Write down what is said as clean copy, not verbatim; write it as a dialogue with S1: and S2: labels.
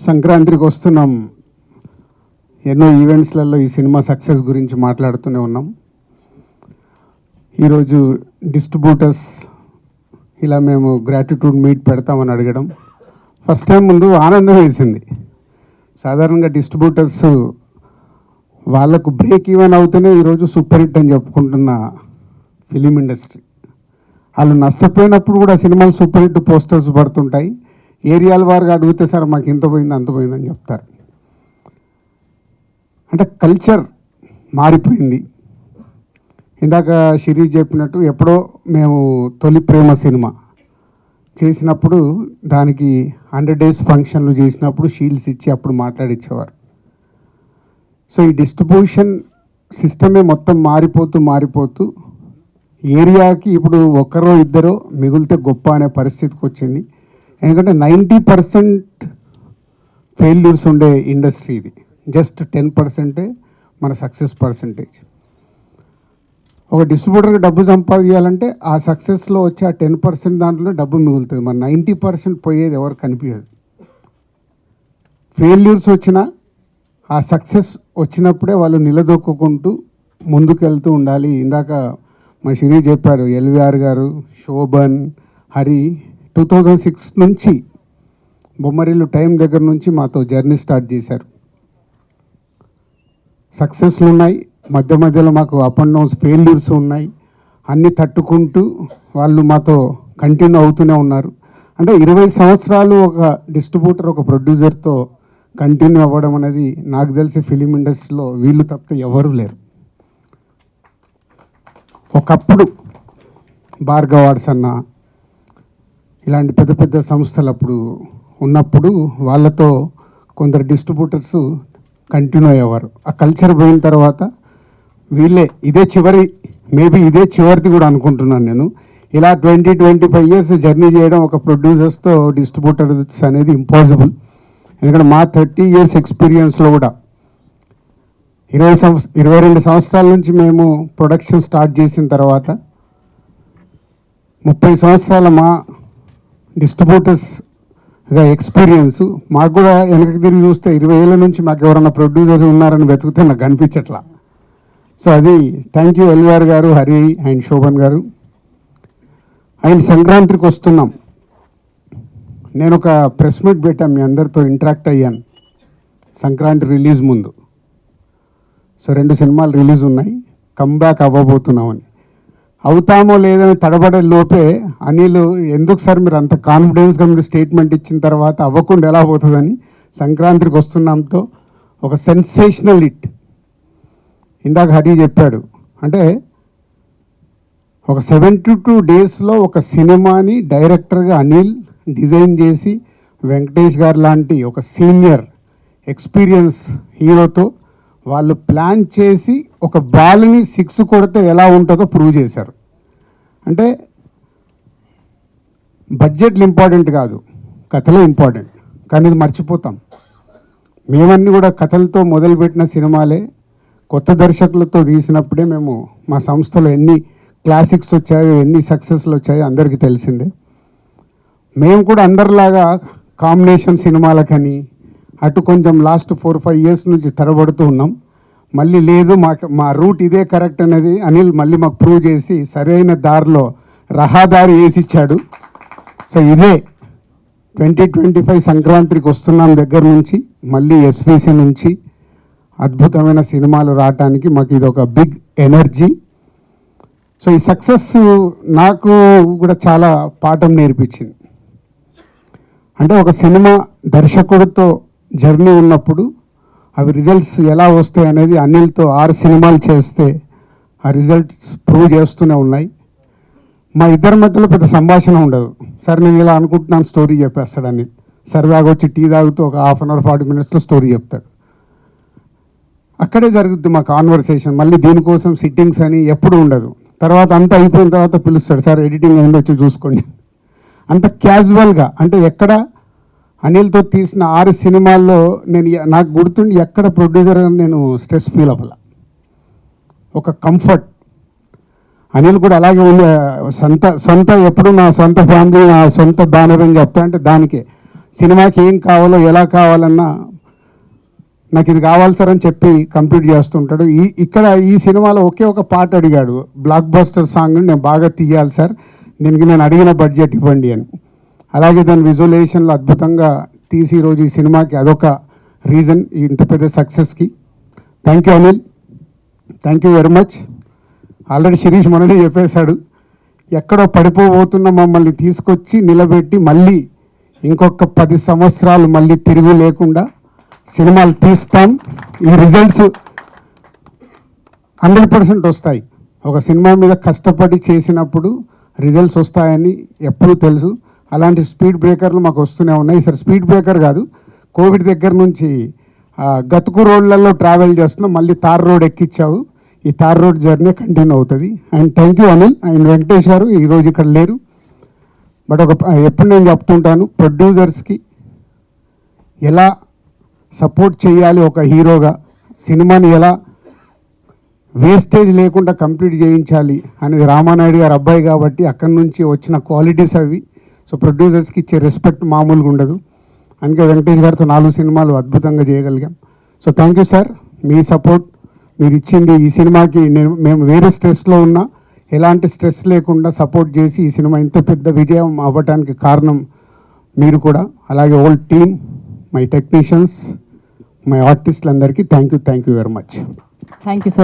S1: సంక్రాంతికి వస్తున్నాం. ఎన్నో ఈవెంట్స్లలో ఈ సినిమా సక్సెస్ గురించి మాట్లాడుతూనే ఉన్నాం. ఈరోజు డిస్ట్రిబ్యూటర్స్ ఇలా మేము గ్రాటిట్యూడ్ మీట్ పెడతామని అడగడం ఫస్ట్ టైం ముందు ఆనందం వేసింది. సాధారణంగా డిస్ట్రిబ్యూటర్స్ వాళ్ళకు బ్రేక్ ఈవెన్ అవుతూనే ఈరోజు సూపర్ హిట్ అని చెప్పుకుంటున్న ఫిలిం ఇండస్ట్రీ. వాళ్ళు నష్టపోయినప్పుడు కూడా సినిమాలు సూపర్ హిట్ పోస్టర్స్ పడుతుంటాయి. ఏరియాల వారుగా అడిగితే సార్ మాకు ఇంత పోయింది అంత పోయిందని చెప్తారు. అంటే కల్చర్ మారిపోయింది. ఇందాక శిరీష్ చెప్పినట్టు ఎప్పుడో మేము తొలి ప్రేమ సినిమా చేసినప్పుడు దానికి 100 days ఫంక్షన్లు చేసినప్పుడు షీల్డ్స్ ఇచ్చి అప్పుడు మాట్లాడిచ్చేవారు. సో ఈ డిస్ట్రిబ్యూషన్ సిస్టమే మొత్తం మారిపోతూ ఏరియాకి ఇప్పుడు ఒకరో ఇద్దరో మిగిలితే గొప్ప అనే పరిస్థితికి వచ్చింది. ఎందుకంటే 90% ఫెయిల్యూర్స్ ఉండే ఇండస్ట్రీ ఇది. జస్ట్ 10% మన సక్సెస్ పర్సంటేజ్. ఒక డిస్ట్రిబ్యూటర్కి డబ్బు సంపాదించాలంటే ఆ సక్సెస్లో వచ్చే ఆ 10% దాంట్లో డబ్బు మిగులుతుంది. మన 90% పోయేది ఎవరు కనిపించదు. ఫెయిల్యూర్స్ వచ్చినా ఆ సక్సెస్ వచ్చినప్పుడే వాళ్ళు నిలదొక్కుంటూ ముందుకెళ్తూ ఉండాలి. ఇందాక మా శిరీష్ చెప్పాడు, ఎల్వీఆర్ గారు, శోభన్, హరి 2006 నుంచి బొమ్మరిల్లు టైం దగ్గర నుంచి మాతో జర్నీ స్టార్ట్ చేశారు. సక్సెస్లు ఉన్నాయి, మధ్య మధ్యలో మాకు అప్ అండ్ డౌన్స్ ఫెయిల్యూర్స్ ఉన్నాయి. అన్నీ తట్టుకుంటూ వాళ్ళు మాతో కంటిన్యూ అవుతూనే ఉన్నారు. అంటే 20 సంవత్సరాలు ఒక డిస్ట్రిబ్యూటర్ ఒక ప్రొడ్యూసర్తో కంటిన్యూ అవ్వడం అనేది నాకు తెలిసి ఫిలిం ఇండస్ట్రీలో వీళ్ళు తప్పితే ఎవరూ లేరు. ఒకప్పుడు భార్గవ్ ఆర్ట్స్ అన్న ఇలాంటి పెద్ద పెద్ద సంస్థలు అప్పుడు ఉన్నప్పుడు వాళ్ళతో కొందరు డిస్ట్రిబ్యూటర్స్ కంటిన్యూ అయ్యేవారు. ఆ కల్చర్ పోయిన తర్వాత వీళ్ళే ఇదే చివరిది కూడా అనుకుంటున్నాను నేను. ఇలా 20-25 years జర్నీ చేయడం ఒక ప్రొడ్యూసర్స్తో డిస్ట్రిబ్యూటర్స్ అనేది ఇంపాసిబుల్. ఎందుకంటే మా 30 years ఎక్స్పీరియన్స్లో కూడా 22 సంవత్సరాల నుంచి మేము ప్రొడక్షన్ స్టార్ట్ చేసిన తర్వాత 30 సంవత్సరాల మా డిస్ట్రిబ్యూటర్స్గా ఎక్స్పీరియన్స్. మాకు కూడా వెనక్కి తిరిగి చూస్తే 20 ఏళ్ళ నుంచి మాకు ఎవరైనా ప్రొడ్యూసర్స్ ఉన్నారని వెతికితే నాకు కనిపించట్లా. సో అది థ్యాంక్ యూ ఎల్వీఆర్ గారు, హరి అండ్ శోభన్ గారు. అండ్ సంక్రాంతికి వస్తున్నాం. నేను ఒక ప్రెస్ మీట్ పెట్టాను, మీ అందరితో ఇంటరాక్ట్ అయ్యాను సంక్రాంతి రిలీజ్ ముందు. సో 2 సినిమాలు రిలీజ్ ఉన్నాయి, కమ్బ్యాక్ అవ్వబోతున్నామని. అవుతామో లేదని తడబడే లోపే అనిల్ ఎందుకు సార్ మీరు అంత కాన్ఫిడెన్స్గా మీరు స్టేట్మెంట్ ఇచ్చిన తర్వాత అవ్వకుండా ఎలా పోతుందని సంక్రాంతికి వస్తున్నాంతో ఒక సెన్సేషనల్ హిట్. ఇందాక హరి చెప్పాడు, అంటే ఒక 72 daysలో ఒక సినిమాని డైరెక్టర్గా అనిల్ డిజైన్ చేసి వెంకటేష్ గారు లాంటి ఒక సీనియర్ ఎక్స్పీరియన్స్ హీరోతో వాళ్ళు ప్లాన్ చేసి ఒక బాల్ని 6 కొడితే ఎలా ఉంటుందో ప్రూవ్ చేశారు. అంటే బడ్జెట్లు ఇంపార్టెంట్ కాదు, కథలే ఇంపార్టెంట్. కానీ ఇది మర్చిపోతాం. మేమన్నీ కూడా కథలతో మొదలుపెట్టిన సినిమాలే కొత్త దర్శకులతో తీసినప్పుడే మేము మా సంస్థలో ఎన్ని క్లాసిక్స్ వచ్చాయో ఎన్ని సక్సెస్లు వచ్చాయో అందరికీ తెలిసిందే. మేము కూడా అందరిలాగా కాంబినేషన్ సినిమాలకని అటు కొంచెం లాస్ట్ 4-5 years నుంచి తడబడుతూ ఉన్నాం. మళ్ళీ లేదు మా రూట్ ఇదే కరెక్ట్ అనేది అనిల్ మళ్ళీ మాకు ప్రూవ్ చేసి సరైన దారిలో రహదారి వేసిచ్చాడు. సో ఇదే 2025 సంక్రాంతికి వస్తున్నాం దగ్గర నుంచి మళ్ళీ ఎస్విసి నుంచి అద్భుతమైన సినిమాలు రావటానికి మాకు ఇది ఒక బిగ్ ఎనర్జీ. సో ఈ సక్సెస్ నాకు కూడా చాలా పాఠం నేర్పించింది. అంటే ఒక సినిమా దర్శకుడితో జర్నీ ఉన్నప్పుడు అవి రిజల్ట్స్ ఎలా వస్తాయి అనేది అనిల్తో 6 సినిమాలు చేస్తే ఆ రిజల్ట్స్ ప్రూవ్ చేస్తూనే ఉన్నాయి. మా ఇద్దరి మధ్యలో పెద్ద సంభాషణ ఉండదు. సరే నేను ఇలా అనుకుంటున్నాను స్టోరీ చెప్పేస్తాడు అనిల్. సరదాగా వచ్చి టీ తాగుతూ ఒక 1/2 hour 40 minutesలో స్టోరీ చెప్తాడు. అక్కడే జరుగుద్ది మా కాన్వర్సేషన్. మళ్ళీ దీనికోసం సిట్టింగ్స్ అని ఎప్పుడు ఉండదు. తర్వాత అంతా అయిపోయిన తర్వాత పిలుస్తాడు, సార్ ఎడిటింగ్ అయింది వచ్చి చూసుకోండి. అంత క్యాజువల్గా. అంటే ఎక్కడ అనిల్తో తీసిన 6 సినిమాల్లో నాకు గుర్తుండి ఎక్కడ ప్రొడ్యూసర్ నేను స్ట్రెస్ ఫీల్ అవ్వాల. ఒక కంఫర్ట్. అనిల్ కూడా అలాగే ఉంది. సొంత ఎప్పుడు నా సొంత ఫ్యామిలీ నా సొంత బ్యానర్ అని చెప్తా అంటే దానికే సినిమాకి ఏం కావాలో ఎలా కావాలన్నా నాకు ఇది కావాలి సార్ అని చెప్పి కంప్లీట్ చేస్తుంటాడు. ఇక్కడ ఈ సినిమాలో ఒకే ఒక పాట అడిగాడు, బ్లాక్ బస్టర్ సాంగ్ నేను బాగా తీయాలి సార్, దీనికి నేను అడిగిన బడ్జెట్ ఇవ్వండి అని. అలాగే దాని విజువలైజేషన్లో అద్భుతంగా తీసి ఈరోజు ఈ సినిమాకి అదొక రీజన్ ఇంత పెద్ద సక్సెస్కి. Thank you Anil, thank you very much. Already Shirish మొన్ననే చెప్పేశాడు, ఎక్కడో పడిపోబోతున్న మమ్మల్ని తీసుకొచ్చి నిలబెట్టి మళ్ళీ ఇంకొక 10 సంవత్సరాలు మళ్ళీ తిరుగు లేకుండా సినిమాలు తీస్తాం. ఈ రిజల్ట్స్ 100% వస్తాయి. ఒక సినిమా మీద కష్టపడి చేసినప్పుడు రిజల్ట్స్ వస్తాయని ఎప్పుడూ తెలుసు. అలాంటి స్పీడ్ బ్రేకర్లు మాకు వస్తూనే ఉన్నాయి. ఈసారి స్పీడ్ బ్రేకర్ కాదు, కోవిడ్ దగ్గర నుంచి గతుకు రోడ్లలో ట్రావెల్ చేస్తున్నాం, మళ్ళీ తార్ రోడ్ ఎక్కించావు. ఈ తార్ రోడ్ జర్నీ కంటిన్యూ అవుతుంది. And thank you Anil and Venkatesh garu, ఈరోజు ఇక్కడ లేరు. బట్ ఎప్పుడు నేను చెప్తుంటాను, ప్రొడ్యూసర్స్కి ఎలా సపోర్ట్ చేయాలి, ఒక హీరోగా సినిమాని ఎలా వేస్టేజ్ లేకుండా కంప్లీట్ చేయించాలి అనేది రామానాయుడు గారు అబ్బాయి కాబట్టి అక్కడి నుంచి వచ్చిన క్వాలిటీస్ అవి. సో ప్రొడ్యూసర్స్కి ఇచ్చే రెస్పెక్ట్ మామూలుగా ఉండదు. అందుకే వెంకటేష్ గారితో 4 సినిమాలు అద్భుతంగా చేయగలిగాం. సో థ్యాంక్ యూ సార్, మీ సపోర్ట్ మీరు ఇచ్చింది ఈ సినిమాకి. మేము వేరే స్ట్రెస్లో ఉన్నా ఎలాంటి స్ట్రెస్ లేకుండా సపోర్ట్ చేసి ఈ సినిమా ఇంత పెద్ద విజయం అవ్వటానికి కారణం మీరు కూడా. అలాగే all team, my technicians, my ఆర్టిస్టులందరికీ thank you very much.
S2: Thank you so